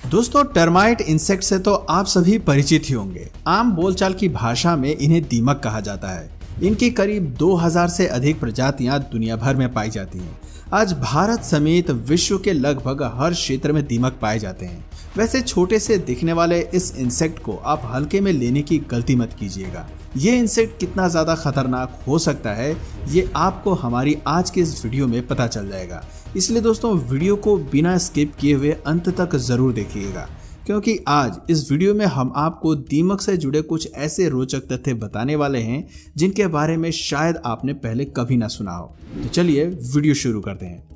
दोस्तों, termite insect से तो आप सभी परिचित ही होंगे। आम बोलचाल की भाषा में इन्हें दीमक कहा जाता है। इनकी करीब 2000 से अधिक प्रजातियां दुनिया भर में पाई जाती हैं। आज भारत समेत विश्व के लगभग हर क्षेत्र में दीमक पाए जाते हैं। वैसे छोटे से दिखने वाले इस इंसेक्ट को आप हल्के में लेने की गलती मत कीजिएगा। ये इंसेक्ट कितना ज्यादा खतरनाक हो सकता है ये आपको हमारी आज के इस वीडियो में पता चल जाएगा। इसलिए दोस्तों, वीडियो को बिना स्किप किए हुए अंत तक जरूर देखिएगा, क्योंकि आज इस वीडियो में हम आपको दीमक से जुड़े कुछ ऐसे रोचक तथ्य बताने वाले हैं जिनके बारे में शायद आपने पहले कभी ना सुना हो। तो चलिए वीडियो शुरू करते हैं।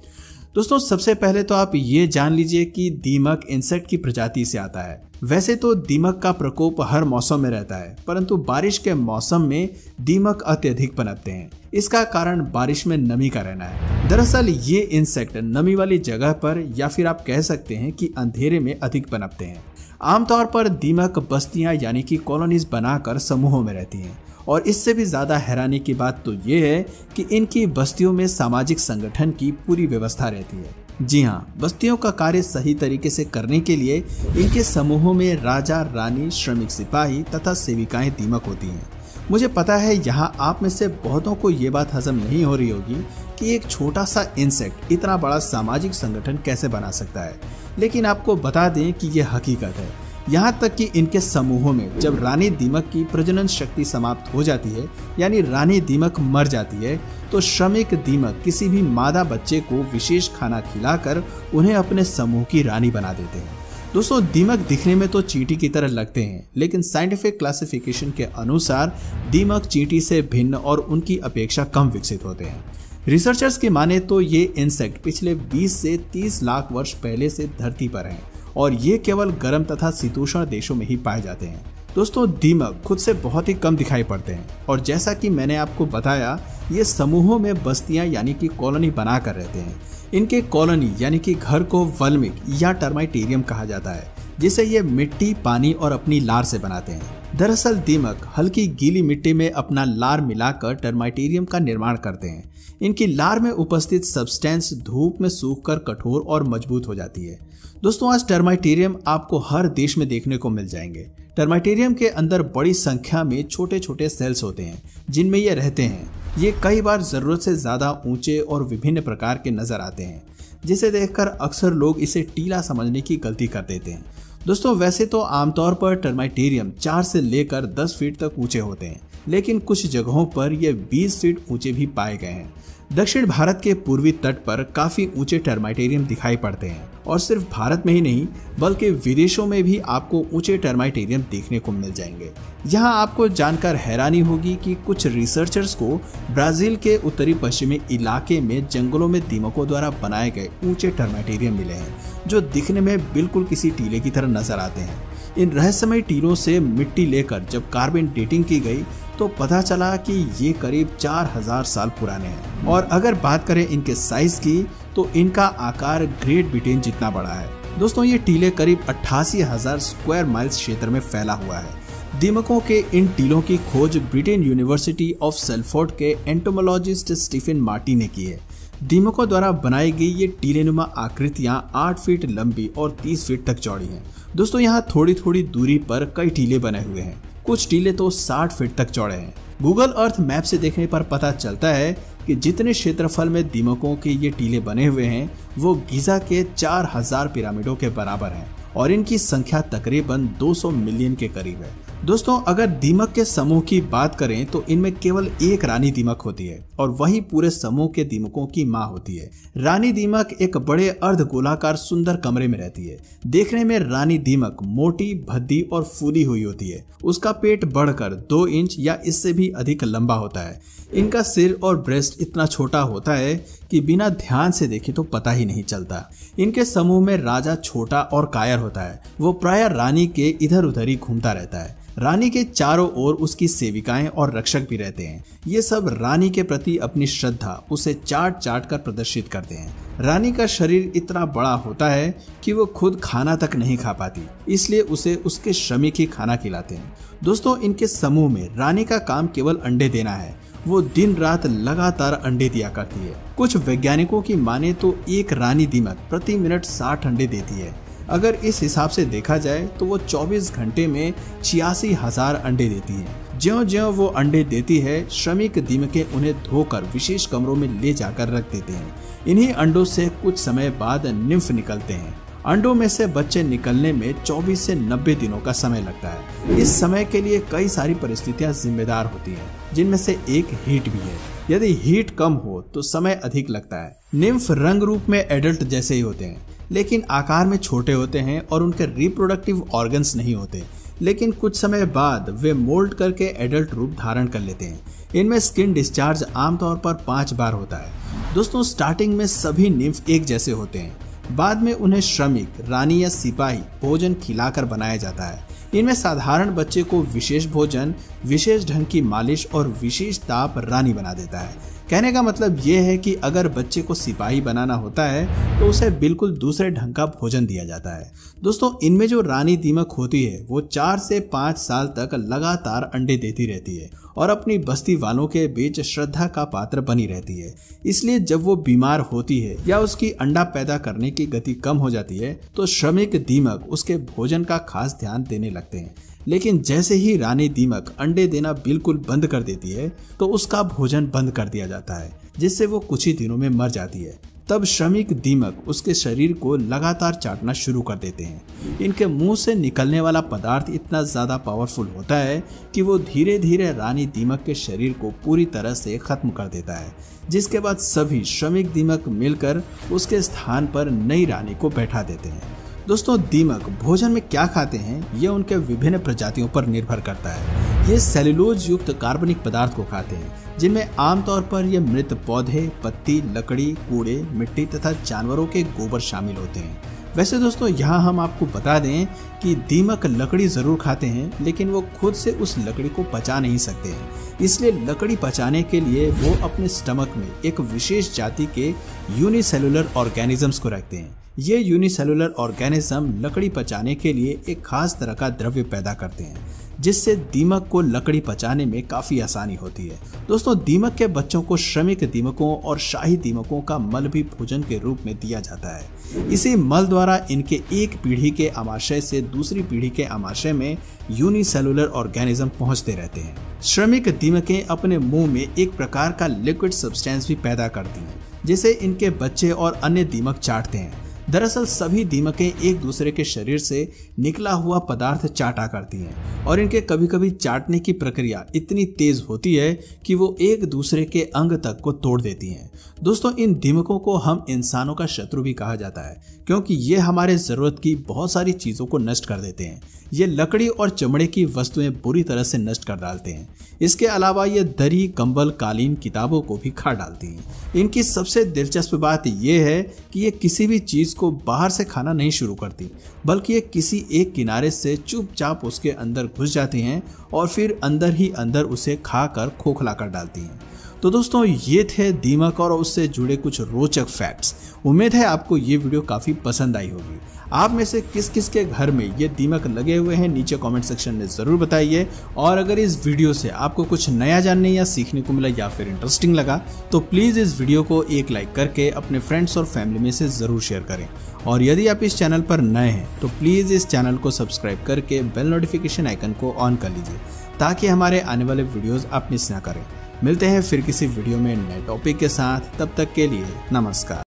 दोस्तों, सबसे पहले तो आप ये जान लीजिए कि दीमक इंसेक्ट की प्रजाति से आता है। वैसे तो दीमक का प्रकोप हर मौसम में रहता है, परंतु बारिश के मौसम में दीमक अत्यधिक पनपते हैं। इसका कारण बारिश में नमी का रहना है। दरअसल ये इंसेक्ट नमी वाली जगह पर या फिर आप कह सकते हैं कि अंधेरे में अधिक पनपते हैं। आमतौर पर दीमक बस्तियां यानी कि कॉलोनीज बनाकर समूहों में रहती हैं, और इससे भी ज्यादा हैरानी की बात तो ये है कि इनकी बस्तियों में सामाजिक संगठन की पूरी व्यवस्था रहती है। जी हाँ, बस्तियों का कार्य सही तरीके से करने के लिए इनके समूहों में राजा, रानी, श्रमिक सिपाही तथा सेविकाएं दीमक होती हैं। मुझे पता है यहाँ आप में से बहुतों को ये बात हजम नहीं हो रही होगी कि एक छोटा सा इंसेक्ट इतना बड़ा सामाजिक संगठन कैसे बना सकता है, लेकिन आपको बता दें कि ये हकीकत है। यहाँ तक कि इनके समूहों में जब रानी दीमक की प्रजनन शक्ति समाप्त हो जाती है, यानी रानी दीमक मर जाती है, तो श्रमिक दीमक किसी भी मादा बच्चे को विशेष खाना खिलाकर उन्हें अपने समूह की रानी बना देते हैं। दोस्तों, दीमक दिखने में तो चींटी की तरह लगते हैं, लेकिन साइंटिफिक क्लासिफिकेशन के अनुसार दीमक चींटी से भिन्न और उनकी अपेक्षा कम विकसित होते हैं। रिसर्चर्स की माने तो ये इंसेक्ट पिछले 20 से 30 लाख वर्ष पहले से धरती पर हैं, और ये केवल गर्म तथा शीतोष्ण देशों में ही पाए जाते हैं। दोस्तों, दीमक खुद से बहुत ही कम दिखाई पड़ते हैं, और जैसा कि मैंने आपको बताया, ये समूहों में बस्तियां यानी कि कॉलोनी बनाकर रहते हैं। इनके कॉलोनी यानी कि घर को वल्मिक या टर्माइटेरियम कहा जाता है, जिसे ये मिट्टी, पानी और अपनी लार से बनाते हैं। दरअसल दीमक हल्की गीली मिट्टी में अपना लार मिलाकर टर्माइटेरियम का निर्माण करते हैं। इनकी लार में उपस्थित सब्सटेंस धूप में सूखकर कठोर और मजबूत हो जाती है। दोस्तों, आज टर्माइटेरियम आपको हर देश में देखने को मिल जाएंगे। टर्माइटेरियम के अंदर बड़ी संख्या में छोटे छोटे सेल्स होते हैं जिनमें ये रहते हैं। ये कई बार जरूरत से ज्यादा ऊंचे और विभिन्न प्रकार के नजर आते हैं, जिसे देखकर अक्सर लोग इसे टीला समझने की गलती कर देते हैं। दोस्तों, वैसे तो आमतौर पर टर्माइटेरियम 4 से लेकर 10 फीट तक ऊंचे होते हैं, लेकिन कुछ जगहों पर ये 20 फीट ऊंचे भी पाए गए हैं। दक्षिण भारत के पूर्वी तट पर काफी ऊंचे टर्माइटेरियम दिखाई पड़ते हैं, और सिर्फ भारत में ही नहीं बल्कि विदेशों में भी आपको ऊंचे टर्माइटेरियम देखने को मिल जाएंगे। यहाँ आपको जानकर हैरानी होगी कि कुछ रिसर्चर्स को ब्राजील के उत्तरी पश्चिमी इलाके में जंगलों में दीमकों द्वारा बनाए गए ऊंचे टर्माइटेरियम मिले हैं, जो दिखने में बिल्कुल किसी टीले की तरह नजर आते हैं। इन रहस्यमय टीलों से मिट्टी लेकर जब कार्बन डेटिंग की गई तो पता चला कि ये करीब 4000 साल पुराने हैं। और अगर बात करें इनके साइज की, तो इनका आकार ग्रेट ब्रिटेन जितना बड़ा है। दोस्तों, ये टीले करीब 88,000 स्क्वायर माइल्स क्षेत्र में फैला हुआ है। दीमकों के इन टीलों की खोज ब्रिटेन यूनिवर्सिटी ऑफ सेल्फोर्ड के एंटोमोलॉजिस्ट स्टीफन मार्टी ने की है। दीमकों द्वारा बनाई गई ये टीलेनुमा आकृतियां 8 फीट लंबी और 30 फीट तक चौड़ी हैं। दोस्तों, यहाँ थोड़ी थोड़ी दूरी पर कई टीले बने हुए हैं। कुछ टीले तो 60 फीट तक चौड़े हैं। गूगल अर्थ मैप से देखने पर पता चलता है कि जितने क्षेत्रफल में दीमकों के ये टीले बने हुए हैं वो गीजा के 4000 पिरामिडों के बराबर हैं, और इनकी संख्या तकरीबन 200 मिलियन के करीब है। दोस्तों, अगर दीमक के समूह की बात करें तो इनमें केवल एक रानी दीमक होती है, और वही पूरे समूह के दीमकों की मां होती है। रानी दीमक एक बड़े अर्ध गोलाकार सुंदर कमरे में रहती है। देखने में रानी दीमक मोटी, भद्दी और फूली हुई होती है। उसका पेट बढ़कर 2 इंच या इससे भी अधिक लंबा होता है। इनका सिर और ब्रेस्ट इतना छोटा होता है कि बिना ध्यान से देखे तो पता ही नहीं चलता। इनके समूह में राजा छोटा और कायर होता है। वो प्रायः रानी के इधर उधर ही घूमता रहता है। रानी के चारों ओर उसकी सेविकाएं और रक्षक भी रहते हैं। ये सब रानी के प्रति अपनी श्रद्धा उसे चाट चाट कर प्रदर्शित करते हैं। रानी का शरीर इतना बड़ा होता है कि वो खुद खाना तक नहीं खा पाती, इसलिए उसे उसके श्रमिक ही खाना खिलाते हैं। दोस्तों, इनके समूह में रानी का काम केवल अंडे देना है। वो दिन रात लगातार अंडे दिया करती है। कुछ वैज्ञानिकों की माने तो एक रानी दीमक प्रति मिनट 60 अंडे देती है। अगर इस हिसाब से देखा जाए तो वो 24 घंटे में 86,000 अंडे देती है। ज्यों-ज्यों वो अंडे देती है, श्रमिक दीमकें उन्हें धोकर विशेष कमरों में ले जाकर रख देते हैं। इन्हीं अंडों से कुछ समय बाद निम्फ निकलते हैं। अंडों में से बच्चे निकलने में 24 से 90 दिनों का समय लगता है। इस समय के लिए कई सारी परिस्थितियां जिम्मेदार होती हैं, जिनमें से एक हीट भी है। यदि हीट कम हो तो समय अधिक लगता है। निम्फ रंग रूप में एडल्ट जैसे ही होते हैं, लेकिन आकार में छोटे होते हैं और उनके रिप्रोडक्टिव ऑर्गन्स नहीं होते। लेकिन कुछ समय बाद वे मोल्ड करके एडल्ट रूप धारण कर लेते हैं। इनमें स्किन डिस्चार्ज आमतौर पर 5 बार होता है। दोस्तों, स्टार्टिंग में सभी निम्फ एक जैसे होते हैं। बाद में उन्हें श्रमिक, रानी या सिपाही भोजन खिलाकर बनाया जाता है। इनमें साधारण बच्चे को विशेष भोजन, विशेष ढंग की मालिश और विशेष ताप रानी बना देता है। कहने का मतलब ये है कि अगर बच्चे को सिपाही बनाना होता है तो उसे बिल्कुल दूसरे ढंग का भोजन दिया जाता है। दोस्तों, इनमें जो रानी दीमक होती है वो 4 से 5 साल तक लगातार अंडे देती रहती है और अपनी बस्ती वालों के बीच श्रद्धा का पात्र बनी रहती है। इसलिए जब वो बीमार होती है या उसकी अंडा पैदा करने की गति कम हो जाती है तो श्रमिक दीमक उसके भोजन का खास ध्यान देने लगते हैं। लेकिन जैसे ही रानी दीमक अंडे देना बिल्कुल बंद कर देती है तो उसका भोजन बंद कर दिया जाता है, जिससे वो कुछ ही दिनों में मर जाती है। तब श्रमिक दीमक उसके शरीर को लगातार चाटना शुरू कर देते हैं। इनके मुंह से निकलने वाला पदार्थ इतना ज्यादा पावरफुल होता है कि वो धीरे धीरे रानी दीमक के शरीर को पूरी तरह से खत्म कर देता है, जिसके बाद सभी श्रमिक दीमक मिलकर उसके स्थान पर नई रानी को बैठा देते हैं। दोस्तों, दीमक भोजन में क्या खाते हैं ये उनके विभिन्न प्रजातियों पर निर्भर करता है। ये सेल्यूलोज युक्त कार्बनिक पदार्थ को खाते हैं, जिनमें आमतौर पर ये मृत पौधे, पत्ती, लकड़ी, कूड़े, मिट्टी तथा जानवरों के गोबर शामिल होते हैं। वैसे दोस्तों, यहाँ हम आपको बता दें कि दीमक लकड़ी जरूर खाते हैं, लेकिन वो खुद से उस लकड़ी को पचा नहीं सकते हैं। इसलिए लकड़ी पचाने के लिए वो अपने स्टमक में एक विशेष जाति के यूनिसेलुलर ऑर्गेनिजम्स को रखते हैं। ये यूनिसेलुलर ऑर्गेनिज्म लकड़ी पचाने के लिए एक खास तरह का द्रव्य पैदा करते हैं, जिससे दीमक को लकड़ी पचाने में काफी आसानी होती है। दोस्तों, दीमक के बच्चों को श्रमिक दीमकों और शाही दीमकों का मल भी भोजन के रूप में दिया जाता है। इसी मल द्वारा इनके एक पीढ़ी के आमाशय से दूसरी पीढ़ी के आमाशय में यूनिसेलुलर ऑर्गेनिज्म पहुंचते रहते हैं। श्रमिक दीमकें अपने मुंह में एक प्रकार का लिक्विड सब्सटेंस भी पैदा करती हैं, जिसे इनके बच्चे और अन्य दीमक चाटते हैं। दरअसल सभी दीमकें एक दूसरे के शरीर से निकला हुआ पदार्थ चाटा करती हैं और इनके कभी कभी चाटने की प्रक्रिया इतनी तेज होती है कि वो एक दूसरे के अंग तक को तोड़ देती हैं। दोस्तों, इन दीमकों को हम इंसानों का शत्रु भी कहा जाता है, क्योंकि ये हमारे जरूरत की बहुत सारी चीजों को नष्ट कर देते हैं। ये लकड़ी और चमड़े की वस्तुएं बुरी तरह से नष्ट कर डालते हैं। इसके अलावा ये दरी, कंबल, कालीन, किताबों को भी खा डालती हैं। इनकी सबसे दिलचस्प बात यह है कि ये किसी भी चीज को बाहर से खाना नहीं शुरू करती, बल्कि ये किसी एक किनारे से चुपचाप उसके अंदर घुस जाती हैं और फिर अंदर ही अंदर उसे खाकर खोखला कर डालती हैं। तो दोस्तों, ये थे दीमक और उससे जुड़े कुछ रोचक फैक्ट्स। उम्मीद है आपको ये वीडियो काफी पसंद आई होगी। आप में से किस किस के घर में ये दीमक लगे हुए हैं नीचे कमेंट सेक्शन में जरूर बताइए। और अगर इस वीडियो से आपको कुछ नया जानने या सीखने को मिला या फिर इंटरेस्टिंग लगा तो प्लीज इस वीडियो को एक लाइक करके अपने फ्रेंड्स और फैमिली में से जरूर शेयर करें। और यदि आप इस चैनल पर नए हैं तो प्लीज इस चैनल को सब्सक्राइब करके बेल नोटिफिकेशन आइकन को ऑन कर लीजिए, ताकि हमारे आने वाले वीडियोस आप मिस ना करें। मिलते हैं फिर किसी वीडियो में नए टॉपिक के साथ। तब तक के लिए नमस्कार।